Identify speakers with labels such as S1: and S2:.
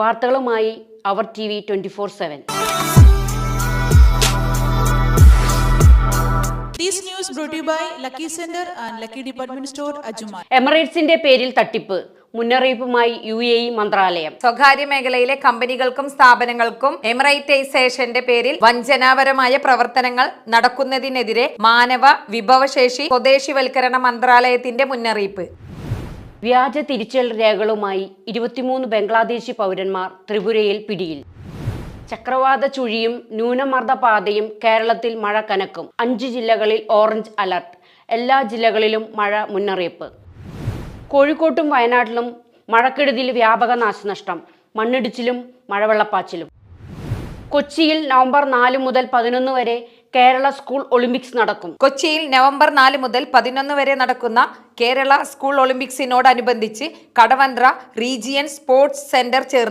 S1: വാർത്തകളുമായി അവർ TV 24/7.
S2: This news brought to you by Lucky Center and Lucky Department Store, Ajuma.
S1: എമിറേറ്റ്സിന്റെ പേരിൽ തട്ടിപ്പ്, മുന്നറിയിപ്പുമായി UAE മന്ത്രാലയം.
S3: സ്വകാര്യ മേഖലയിലെ കമ്പനികൾക്കും സ്ഥാപനങ്ങൾക്കും എമിറേറ്റൈസേഷന്റെ പേരിൽ വഞ്ചനാപരമായ പ്രവർത്തനങ്ങൾ നടക്കുന്നതിനെതിരെ മാനവ വിഭവശേഷി സ്വദേശിവൽക്കരണ മന്ത്രാലയത്തിന്റെ മുന്നറിയിപ്പ്.
S1: വ്യാജ തിരിച്ചൽ രേഖകളുമായി 23 ബംഗ്ലാദേശി പൗരന്മാർ ത്രിപുരയിൽ പിടിയിൽ. ചക്രവാത ചുഴിയും ന്യൂനമർദ്ദപാതയും കേരളത്തിൽ മഴ കനക്കും. 5 ജില്ലകളിൽ ഓറഞ്ച് അലർട്ട്. എല്ലാ ജില്ലകളിലും മഴ മുന്നറിയിപ്പ്. കോഴിക്കോട്ടും വയനാട്ടിലും മഴക്കെടുതിയിൽ വ്യാപക നാശനഷ്ടം, മണ്ണിടിച്ചിലും മഴവെള്ളപ്പാച്ചിലും. കൊച്ചിയിൽ നവംബർ 4 മുതൽ 11 വരെ കേരള സ്കൂൾ ഒളിമ്പിക്സ് നടക്കും.
S3: കൊച്ചിയിൽ നവംബർ 4 മുതൽ 11 വരെ നടക്കുന്ന കേരള സ്കൂൾ ഒളിമ്പിക്സിനോടനുബന്ധിച്ച് കടവന്ത്ര റീജിയൻ സ്പോർട്സ് സെന്റർ ചേർന്ന്